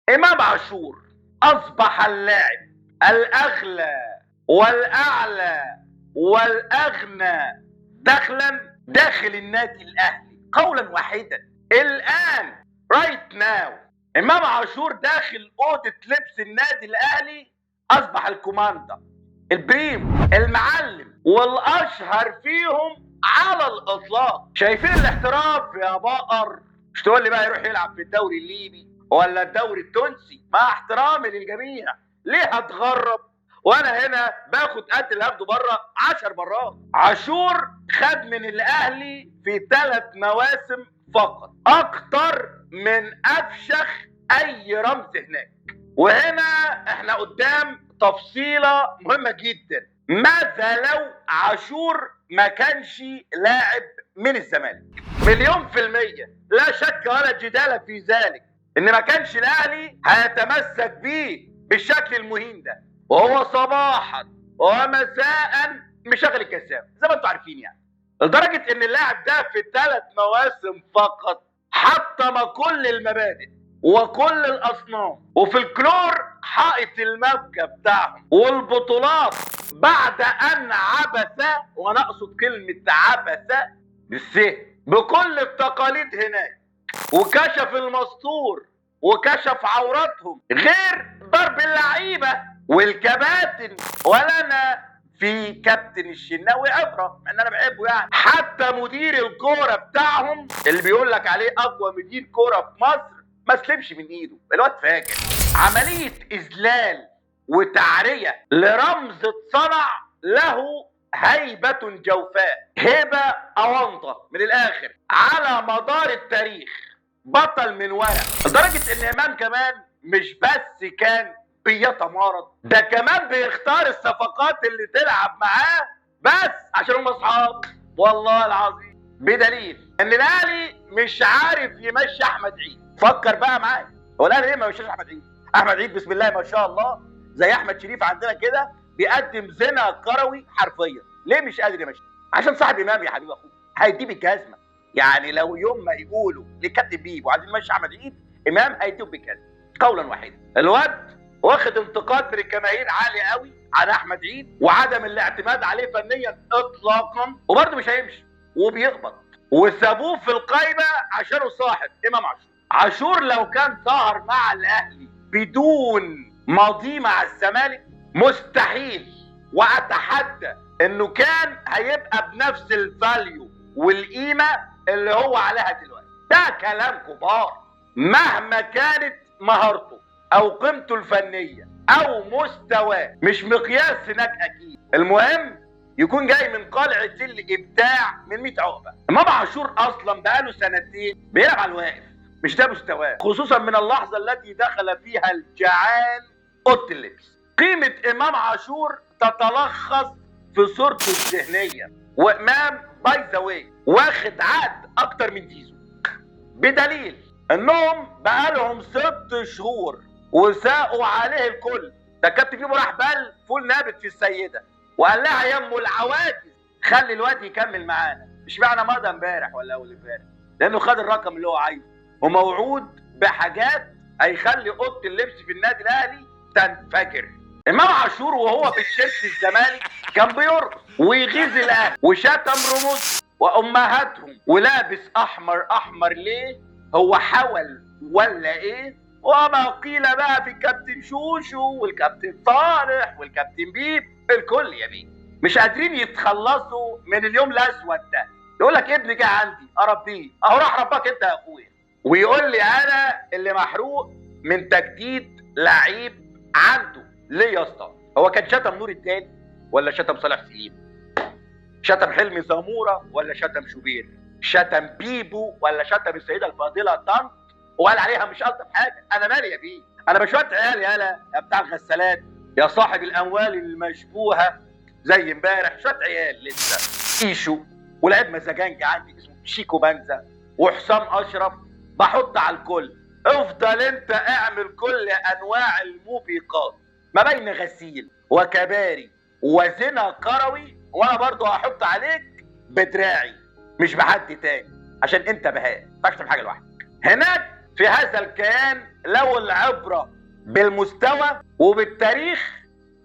امام عاشور اصبح اللاعب الاغلى والاعلى والاغنى دخلا داخل النادي الاهلي قولا واحدا. الان رايت ناو امام عاشور داخل اوضه لبس النادي الاهلي، اصبح الكوماندا البريم المعلم والاشهر فيهم على الاطلاق. شايفين الاحتراف يا بقر؟ مش تقول لي بقى يروح يلعب في الدوري الليبي ولا الدوري التونسي، مع احترامي للجميع. ليه هتغرب وانا هنا باخد قد اللي هاخده بره 10 مرات؟ عاشور خد من الاهلي في 3 مواسم فقط اكتر من افشخ اي رمز هناك. وهنا احنا قدام تفصيلة مهمة جدا. ماذا لو عاشور ما كانش لاعب من الزمالك؟ 1,000,000%، لا شك ولا جدال في ذلك، ان ما كانش الاهلي هيتمسك بيه بالشكل المهين ده، وهو صباحا ومساء مشغل الكسام زي ما انتم عارفين يعني. لدرجة ان اللاعب ده في 3 مواسم فقط حطم كل المبادئ وكل الاصناف وفي الكلور حائط المبكى بتاعهم والبطولات، بعد ان عبث، وانا اقصد كلمة عبث بالسه بكل التقاليد هناك، وكشف المستور وكشف عوراتهم، غير ضرب اللعيبة والكباتن. ولنا في كابتن الشناوي عبره، ان انا بحبه يعني. حتى مدير الكوره بتاعهم اللي بيقول لك عليه اقوى مدير كوره في مصر ما سلمش من ايده، الواد فاجر. عمليه اذلال وتعريه لرمز اتصنع له هيبه جوفاء، هبه اونطه من الاخر على مدار التاريخ، بطل من ورق. لدرجه ان امام كمان مش بس كان بيتمارض، ده كمان بيختار الصفقات اللي تلعب معاه بس عشان هم اصحاب، والله العظيم. بدليل ان الاهلي مش عارف يمشي احمد عيد. فكر بقى معايا، هو الاهلي ليه ما يمشيش احمد عيد؟ احمد عيد بسم الله ما شاء الله زي احمد شريف عندنا كده بيقدم زنا كروي حرفيا. ليه مش قادر يمشي؟ عشان صاحب امام يا حبيب اخوه، هيديه بالجزمه. يعني لو يوم ما يقولوا لكابتن بيبو عايزين نمشي احمد عيد، امام هيديه بالجزمه قولا واحدا. الواد واخد انتقاد من الجماهير عالي قوي على احمد عيد وعدم الاعتماد عليه فنيا اطلاقا، وبرضه مش هيمشي وبيقبض، وسابوه في القايمه عشانه صاحب امام عاشور. عاشور لو كان ظهر مع الاهلي بدون ماضي مع الزمالك مستحيل، واتحدى انه كان هيبقى بنفس الفاليو والقيمه اللي هو عليها دلوقتي. ده كلام كبار. مهما كانت مهارته او قيمته الفنيه او مستواه مش مقياس هناك اكيد، المهم يكون جاي من قلعه الابداع من 100 عقبه. امام عاشور اصلا بقاله 2 سنين بيلعب على الواقف، مش ده مستواه، خصوصا من اللحظه التي دخل فيها الجعان اوضه اللبس. قيمه امام عاشور تتلخص في صورته الذهنيه، وامام باي ذا واي واخد عقد اكتر من زيزو، بدليل انهم بقالهم 6 شهور وساقوا عليه الكل. ده كابتن بيبو راح بال فول نابت في السيده وقال لها يا ام العواجز خلي الواد يكمل معانا. مش معنى مضى امبارح ولا اول امبارح، لانه خد الرقم اللي هو عايزه وموعود بحاجات هيخلي اوضه اللبس في النادي الاهلي تنفجر. امام عاشور وهو في تيشيرت الزمالك كان بيرقص ويغيظ الاهلي وشتم رموز وامهاتهم ولابس احمر احمر. ليه؟ هو حول ولا ايه؟ وما قيل بقى في الكابتن شوشو والكابتن صالح والكابتن بيب، الكل يا بيه مش قادرين يتخلصوا من اليوم الاسود ده. يقول لك ابني جه عندي اربيه، اهو راح رباك انت يا اخويا، ويقول لي انا اللي محروق من تجديد لعيب عنده. ليه يا اسطى؟ هو كان شتم نور التاني ولا شتم صالح سليم؟ شتم حلمي زموره ولا شتم شوبير؟ شتم بيبو ولا شتم السيده الفاضله طنط وقال عليها مش الطف حاجه؟ انا مالي يا بيه؟ انا مش وقت عيال يالا يا بتاع الغسالات يا صاحب الاموال المشبوهه زي امبارح. شويه عيال لسه ايشو ولعيب مزاجنج عندي اسمه شيكو بنزا وحسام اشرف، بحط على الكل. افضل انت اعمل كل انواع الموبقات ما بين غسيل وكباري وزنا كروي، وانا برضو هحط عليك بدراعي مش بحد تاني عشان انت بهاء ما تعمل حاجه لوحدك. هناك في هذا الكيان لو العبره بالمستوى وبالتاريخ،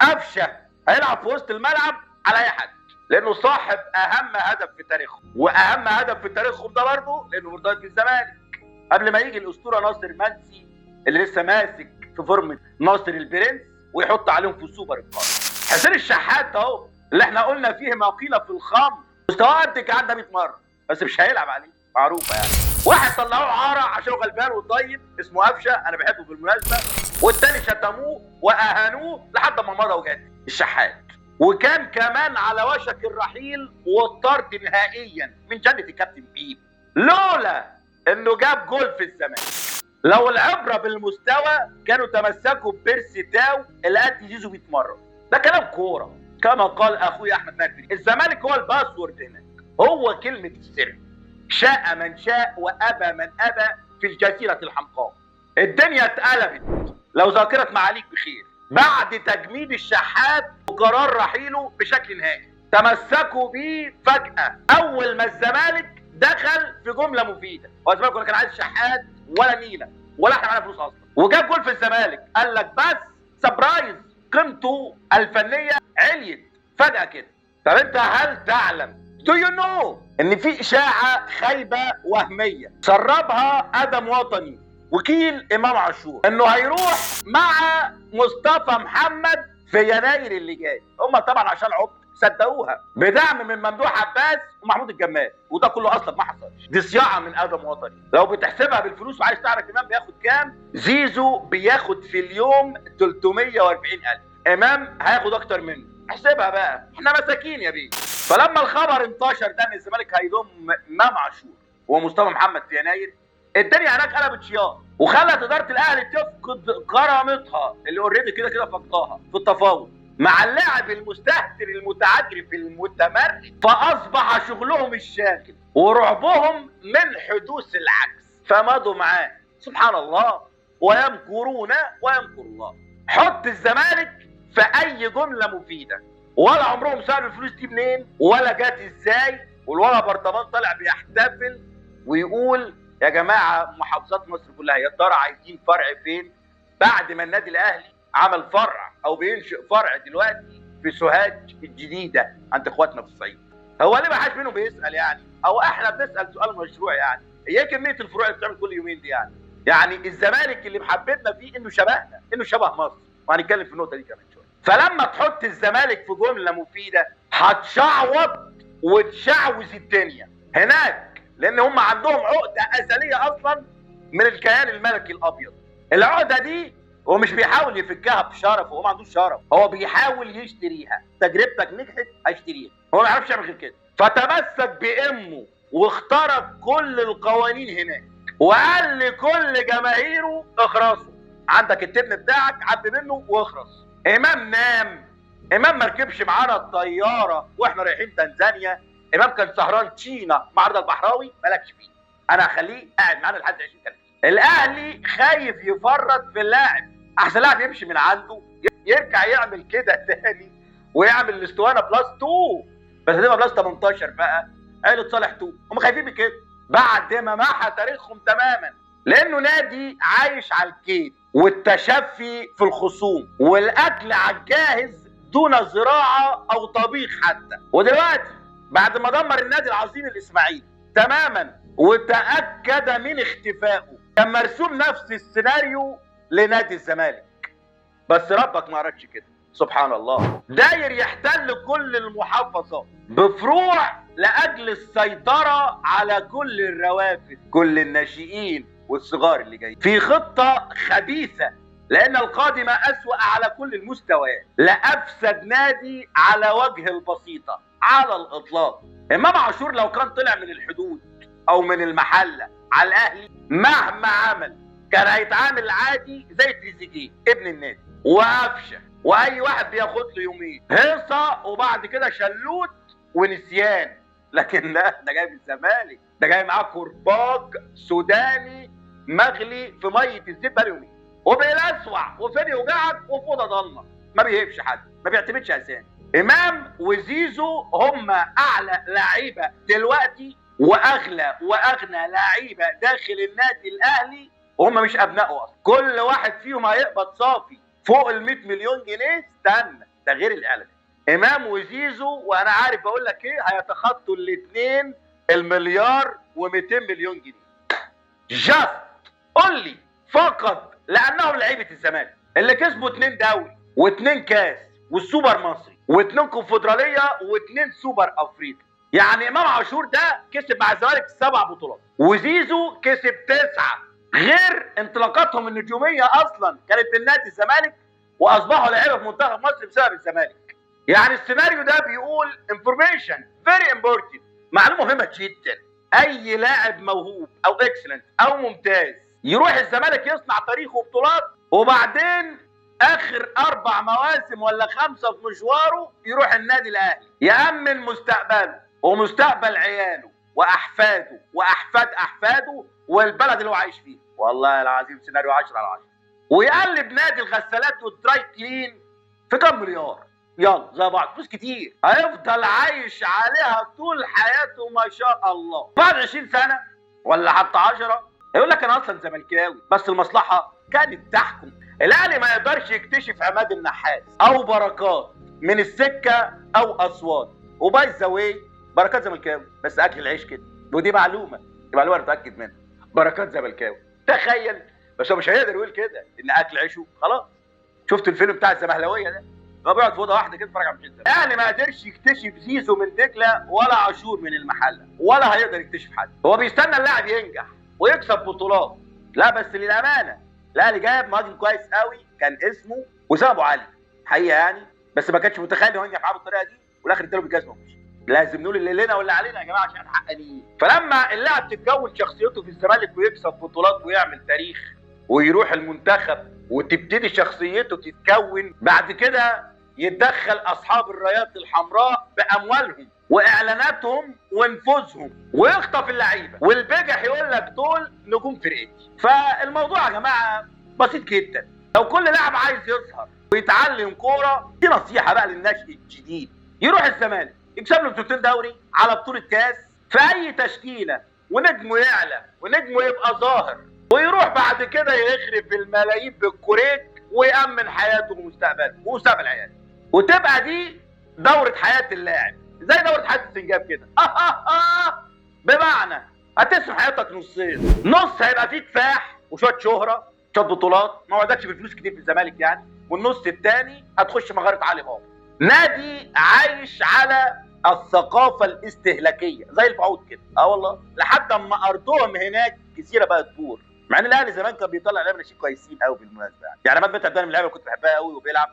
قفشه هيلعب في وسط الملعب على اي حد، لانه صاحب اهم هدف في تاريخهم، واهم هدف في تاريخهم ده برضه لانه مرتبط بالزمالك قبل ما يجي الاسطوره ناصر منسي اللي لسه ماسك في فورمه ناصر البرنس ويحط عليهم في السوبر القادم. حسين الشحات اهو اللي احنا قلنا فيه ما قيل في الخمر، مستواه قد الكلام ده 100 مره، بس مش هيلعب عليه، معروفه يعني. واحد طلعوه عاره عشان غلبان وطيب اسمه قفشه، انا بحبه بالمناسبه، والتاني شتموه واهانوه لحد ما مضى وجد الشحات، وكان كمان على وشك الرحيل والطرد نهائيا من جنه الكابتن بيب لولا انه جاب جول في الزمالك. لو العبره بالمستوى كانوا تمسكوا ببيرسي تاو اللي قد زيزو 100 مره. ده كلام كوره كما قال اخوي احمد مجدي، الزمالك هو الباسورد هناك، هو كلمه السر، شاء من شاء وابى من ابى في الجزيره الحمقاء. الدنيا اتقلبت لو ذاكره معاليك بخير بعد تجميد الشحات وقرار رحيله بشكل نهائي. تمسكوا بيه فجاه اول ما الزمالك دخل في جمله مفيده، هو الزمالك ولا كان عايز شحات ولا نيله ولا احنا معانا فلوس اصلا، وجاب جول في الزمالك، قال لك بس سبرايز قيمته الفنيه عليت فجاه كده. طب انت هل تعلم Do you know ان في اشاعه خايبه وهميه سربها ادم وطني وكيل امام عاشور انه هيروح مع مصطفى محمد في يناير اللي جاي؟ هم طبعا عشان عبط صدقوها بدعم من ممدوح عباس ومحمود الجمال، وده كله اصلا ما حصلش، دي صياعه من ادم وطني. لو بتحسبها بالفلوس وعايز تعرف امام بياخد كام، زيزو بياخد في اليوم 340,000، امام هياخد اكتر منه، احسبها بقى، احنا مساكين يا بيه. فلما الخبر انتشر ده ان الزمالك هيضم امام عاشور ومصطفى محمد في يناير، الدنيا هناك قلبت شياط، وخلت اداره الاهلي تفقد كرامتها اللي اوريدي كده كده فقداها في التفاوض مع اللاعب المستهتر المتعجرف المتمرد، فاصبح شغلهم الشاغل ورعبهم من حدوث العكس، فمضوا معاه. سبحان الله، ويمكرون ويمكر الله. حط الزمالك في اي جمله مفيده، ولا عمرهم سالوا الفلوس دي منين ولا جات ازاي، والولا برطمان طالع بيحتفل ويقول يا جماعه محافظات مصر كلها يا ترى عايزين فرع فين، بعد ما النادي الاهلي عمل فرع او بينشئ فرع دلوقتي في سوهاج الجديده عند اخواتنا في الصعيد. هو ليه ما حدش منهم بيسال يعني؟ او احنا بنسال سؤال مشروع يعني، ايه كميه الفروع اللي بتعمل كل يومين دي يعني؟ يعني الزمالك اللي محبتنا فيه انه شبهنا، انه شبه مصر، وهنتكلم في النقطه دي كمان شويه. فلما تحط الزمالك في جمله مفيده هتشعوط وتشعوذ الدنيا هناك، لان هم عندهم عقده ازليه اصلا من الكيان الملكي الابيض. العقده دي هو مش بيحاول يفكها بشرف، هو ما عندوش شرف، هو بيحاول يشتريها. تجربتك نجحت هيشتريها، هو ما يعرفش يعمل غير كده. فتمسك بامه واخترق كل القوانين هناك وقال لكل جماهيره اخرسوا، عندك التبن بتاعك عبي منه واخرس. امام نام، امام ما ركبش معانا الطياره واحنا رايحين تنزانيا، امام كان سهران تشينا مع رضا البحراوي، مالكش فيه، انا هخليه قاعد معانا لحد 20 سنه. الاهلي خايف يفرط في اللاعب، احسن لاعب يمشي من عنده يرجع يعمل كده تاني ويعمل الاسطوانه بلس 2، بس هتبقى بلس 18 بقى، عيله صالح 2، هم خايفين من كده بعد ما محى تاريخهم تماما، لانه نادي عايش على الكيد والتشفي في الخصوم والاكل على الجاهز دون زراعه او طبيخ حتى. ودلوقتي بعد ما دمر النادي العظيم الاسماعيلي تماما وتاكد من اختفائه، كان مرسوم نفس السيناريو لنادي الزمالك، بس ربك ما عرفش كده. سبحان الله، داير يحتل كل المحافظات بفروع لاجل السيطره على كل الروافد، كل الناشئين والصغار اللي جايين، في خطه خبيثه، لان القادم اسوأ على كل المستويات، لافسد نادي على وجه البسيطه على الاطلاق. امام عاشور لو كان طلع من الحدود او من المحله على الاهلي مهما عمل كان هيتعامل عادي زي تريزيجيه ابن النادي وقفشه، واي واحد بياخد له يومين هيصه وبعد كده شلوت ونسيان. لكن لا، ده جاي من الزمالك، ده جاي معاه كرباج سوداني مغلي في ميه الزيت بقى يومين، وبيلسوع وفين يوجعك وفي اوضه ضلمه، ما بيهبش حد، ما بيعتمدش اسامي. امام وزيزو هم اعلى لعيبه دلوقتي واغلى واغنى لعيبه داخل النادي الاهلي، وهم مش ابنائه اصلا. كل واحد فيهم هيقبض صافي فوق ال 100 مليون جنيه. استنى، ده غير الاعلان. امام وزيزو وانا عارف بقول لك ايه، هيتخطوا الاثنين المليار و200 مليون جنيه. جاست قول لي فقط لانهم لعيبه الزمالك اللي كسبوا 2 دوري و2 كاس والسوبر مصري و2 كونفدراليه و2 سوبر افريقي. يعني امام عاشور ده كسب مع الزمالك 7 بطولات، وزيزو كسب 9، غير انطلاقاتهم النجوميه اصلا كانت من نادي الزمالك واصبحوا لعيبه في منتخب مصر بسبب الزمالك. يعني السيناريو ده بيقول انفورميشن فيري امبورتنت، معلومه مهمه جدا. اي لاعب موهوب او اكسلنت او ممتاز يروح الزمالك يصنع تاريخ وبطولات، وبعدين اخر 4 مواسم ولا 5 في مشواره يروح النادي الاهلي يامن مستقبله ومستقبل عياله واحفاده واحفاد احفاده والبلد اللي هو عايش فيه. والله العظيم سيناريو 10 على 10. ويقلب نادي الغسالات والدراي كلين في كام مليار، يلا زي بعض، فلوس كتير هيفضل عايش عليها طول حياته ما شاء الله. بعد 20 سنه ولا حتى 10 يقول لك انا اصلا زملكاوي، بس المصلحه كانت تحكم. الاهلي ما يقدرش يكتشف عماد النحاس او بركات من السكه او اسوان. وباي ذا واي بركات زملكاوي بس اكل العيش كده، ودي معلومه، دي معلومه انا متاكد منها. بركات زملكاوي، تخيل. بس هو مش هيقدر يقول كده ان اكل عيشه خلاص. شفت الفيلم بتاع الزمهلاويه ده؟ هو بيقعد في اوضه واحده كده يتفرج على ماتشات الزمالك. الاهلي ما قدرش يكتشف زيزو من دجله ولا عاشور من المحله، ولا هيقدر يكتشف حد. هو بيستنى اللاعب ينجح ويكسب بطولات. لا بس للامانه الاهلي جايب مهاجم كويس قوي كان اسمه وسام ابو علي حقيقه يعني، بس ما كانش متخيل انه ينجح معاه بالطريقه دي، والاخر اداله بالجزمه ومشي. لازم نقول اللي لنا واللي علينا يا جماعه عشان حقانيين. فلما اللاعب تتكون شخصيته في الزمالك ويكسب بطولات ويعمل تاريخ ويروح المنتخب وتبتدي شخصيته تتكون، بعد كده يتدخل اصحاب الرايات الحمراء باموالهم واعلاناتهم ونفوذهم ويخطف اللعيبه، والبجح يقول لك دول نجوم فرقتي. فالموضوع يا جماعه بسيط جدا. لو كل لاعب عايز يظهر ويتعلم كوره، دي نصيحه بقى للناشئ الجديد، يروح الزمالك يكسب له بطولتين دوري على بطوله كاس في اي تشكيله، ونجمه يعلى ونجمه يبقى ظاهر، ويروح بعد كده يخرب الملايين بالكوريك ويأمن حياته ومستقبله ومستقبل عياله. وتبقى دي دورة حياة اللاعب زي دورة حياة السنجاب كده. بمعنى هتقسم حياتك نصين، نص هيبقى فيه كفاح وشوية شهرة شوية بطولات ما وعدكش بفلوس كتير في الزمالك يعني، والنص التاني هتخش مغارة علي بابا، نادي عايش على الثقافة الاستهلاكية زي البعوض كده. والله لحد اما ارضهم هناك كثيرة بقت تبور، مع ان الاهلي زمان كان بيطلع لعيبه ناشئين كويسين قوي بالمناسبه يعني عماد متعب ده من اللعيبه اللي كنت بحبها قوي وبيلعب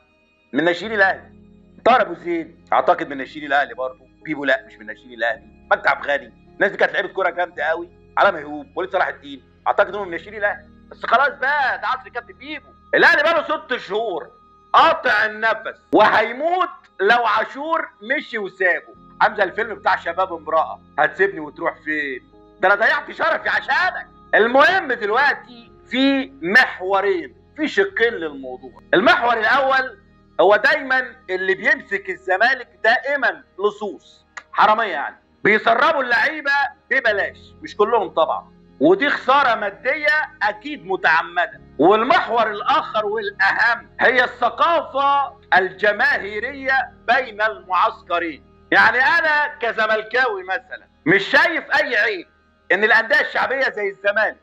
من ناشئين الاهلي. طاهر ابو زيد اعتقد من ناشئين الاهلي برضه، بيبو لا مش من ناشئين الاهلي، مجدي عبد الغني، الناس دي كانت لعيبه كوره جامده قوي، علي ميهوب، وليد صلاح الدين، اعتقد انهم من ناشئين الاهلي. بس خلاص بقى ده عصر كابتن بيبو. الاهلي بقى له 6 شهور قاطع النفس وهيموت لو عاشور مشي وسابه. عامل الفيلم بتاع شباب امراه، هتسيبني وتروح فين؟ ده انا ضيعت شرفي عشانك. المهم دلوقتي في محورين، في شقين للموضوع. المحور الاول هو دايما اللي بيمسك الزمالك دائما لصوص حراميه يعني، بيسربوا اللعيبه ببلاش، مش كلهم طبعا، ودي خساره ماديه اكيد متعمده. والمحور الاخر والاهم هي الثقافه الجماهيريه بين المعسكرين. يعني انا كزملكاوي مثلا مش شايف اي عيب ان الانديه الشعبيه زي الزمالك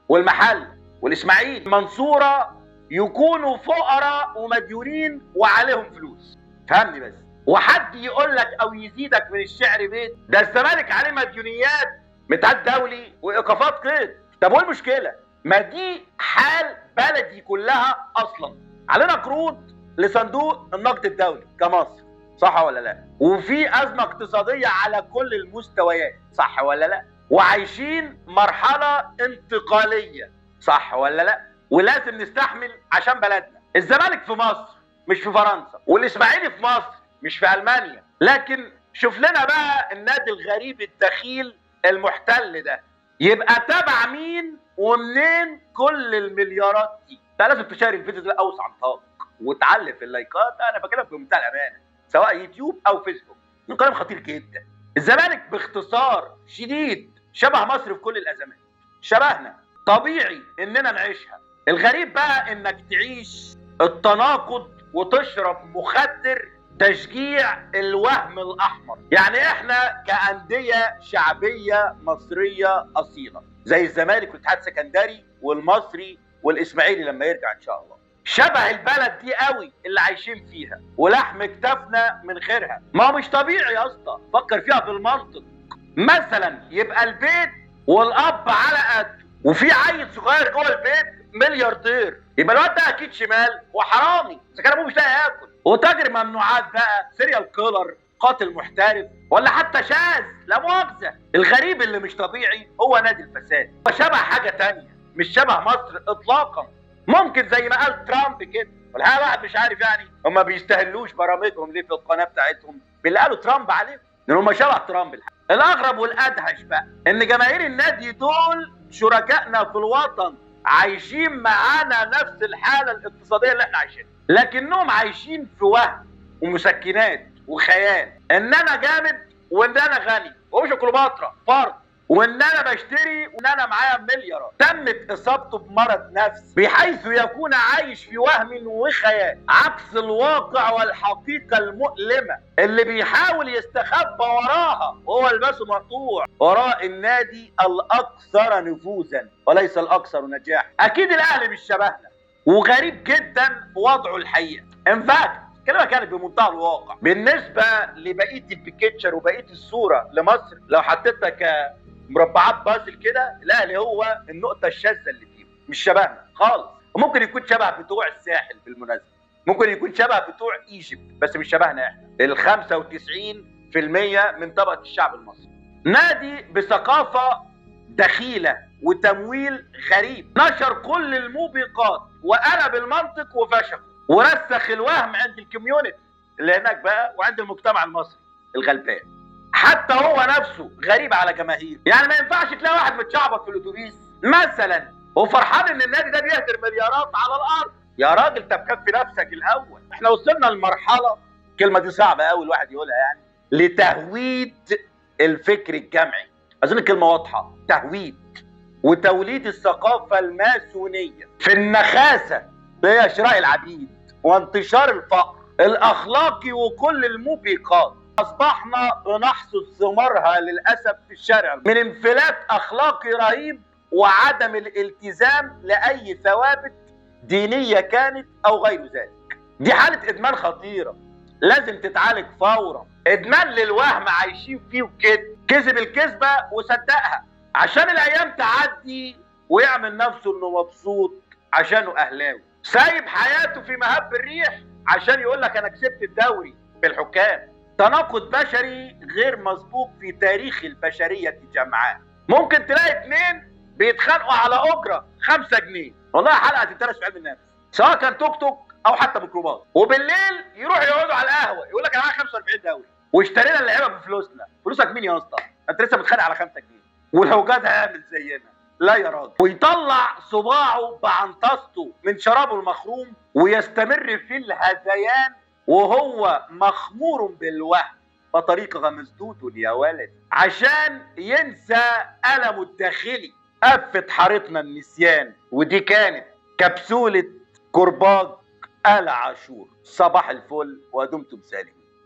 والمحل والاسماعيلي المنصوره يكونوا فقراء ومديونين وعليهم فلوس. فهمني بس، وحد يقول لك او يزيدك من الشعر بيت ده الزمالك عليه مديونيات متعد دولي وايقافات قيد. طب وايه المشكله؟ ما دي حال بلدي كلها اصلا، علينا قروض لصندوق النقد الدولي كمصر، صح ولا لا؟ وفي ازمه اقتصاديه على كل المستويات، صح ولا لا؟ وعايشين مرحله انتقاليه، صح ولا لا؟ ولازم نستحمل عشان بلدنا. الزمالك في مصر مش في فرنسا، والاسماعيلي في مصر مش في المانيا. لكن شوف لنا بقى النادي الغريب الدخيل المحتل ده يبقى تبع مين ومنين كل المليارات دي؟ انت لازم تشارك الفيديو ده اوسع نطاق وتعلق في اللايكات. انا بكلمك بمنتهى الامانه، سواء يوتيوب او فيسبوك، من كلام خطير جدا. الزمالك باختصار شديد شبه مصر في كل الازمات، شبهنا طبيعي اننا نعيشها. الغريب بقى انك تعيش التناقض وتشرب مخدر تشجيع الوهم الاحمر. يعني احنا كأندية شعبية مصرية اصيلة زي الزمالك والاتحاد السكندري والمصري والاسماعيلي لما يرجع ان شاء الله، شبه البلد دي قوي اللي عايشين فيها ولحم كتافنا من غيرها. ما هو مش طبيعي يا اسطى، فكر فيها بالمنطق. مثلا يبقى البيت والاب على قد وفي عيل صغير جوه البيت ملياردير، يبقى الواد ده اكيد شمال وحرامي اذا كان ابوه مش لاقي ياكل، وتاجر ممنوعات بقى، سيريال كيلر، قاتل محترف، ولا حتى شاذ لا مؤاخذه. الغريب اللي مش طبيعي هو نادي الفساد، هو شبه حاجه تانية مش شبه مصر اطلاقا. ممكن زي ما قال ترامب كده، والحقيقه واحد مش عارف يعني هم بيستهلوش برامجهم ليه في القناه بتاعتهم باللي قالوا ترامب عليهم، لان هم شبه ترامب. الاغرب والادهش بقى ان جماهير النادي دول شركائنا في الوطن، عايشين معانا نفس الحاله الاقتصاديه اللي احنا عايشينها، لكنهم عايشين في وهم ومسكنات وخيال ان انا جامد وان انا غني ومش كليوباترا فرض، وان انا بشتري وان انا معايا مليارات. تمت اصابته بمرض نفسي بحيث يكون عايش في وهم وخيال عكس الواقع والحقيقه المؤلمه اللي بيحاول يستخبى وراها وهو الباسه مقطوع وراء النادي الاكثر نفوذا وليس الاكثر نجاحا. اكيد الاهلي مش شبهنا وغريب جدا وضعه الحقيقه. انفاكت الكلمه كانت بمنتهى الواقع بالنسبه لبقيه البيكتشر وبقيه الصوره لمصر. لو حطيتها كمربعات بازل كده، الاهلي هو النقطه الشاذه اللي فيه، مش شبهنا خالص. وممكن يكون شبه بتوع الساحل بالمناسبه، ممكن يكون شبه بتوع ايجيبت، بس مش شبهنا احنا ال 95% من طبقه الشعب المصري. نادي بثقافه دخيله وتمويل غريب، نشر كل الموبقات وقلب المنطق وفشخه ورسخ الوهم عند الكوميونتي اللي هناك بقى وعند المجتمع المصري الغلبان. حتى هو نفسه غريب على جماهيره. يعني ما ينفعش تلاقي واحد متشعبط في الاتوبيس مثلا وفرحان ان النادي ده بيهدر مليارات على الارض. يا راجل طب كفي نفسك الاول. احنا وصلنا لمرحله، الكلمه دي صعبه قوي الواحد يقولها يعني، لتهويد الفكر الجمعي. اظن الكلمه واضحه، تهويد وتوليد الثقافه الماسونيه في النخاسه اللي هي شراء العبيد وانتشار الفقر الاخلاقي وكل الموبقات. اصبحنا بنحصد ثمارها للاسف في الشارع من انفلات اخلاقي رهيب وعدم الالتزام لاي ثوابت دينيه كانت او غير ذلك. دي حاله ادمان خطيره لازم تتعالج فورا. ادمان للوهم عايشين فيه وكده، كذب الكذبه وصدقها عشان الايام تعدي ويعمل نفسه انه مبسوط عشانه اهلاوي، سايب حياته في مهب الريح عشان يقول لك انا كسبت الدوري بالحكام. تناقض بشري غير مسبوق في تاريخ البشريه جمعاء. ممكن تلاقي اتنين بيتخانقوا على اجره 5 جنيه، والله حلقه تدرس في علم النفس، سواء كان توك توك او حتى ميكروباص، وبالليل يروحوا يقعدوا على القهوه يقول لك انا معايا 45 دوري واشترينا اللعيبه بفلوسنا. فلوسك مين يا اسطى؟ انت لسه متخانق على 5 جنيه ولو جاد هيعمل زينا. لا يا راجل. ويطلع صباعه بعنطسته من شرابه المخروم ويستمر في الهذيان وهو مخمور بالوهم بطريقه مسدود يا ولد عشان ينسى ألمه الداخلي. قفت حارتنا النسيان، ودي كانت كبسولة كرباج آل عاشور. صباح الفل ودمتم سالمين.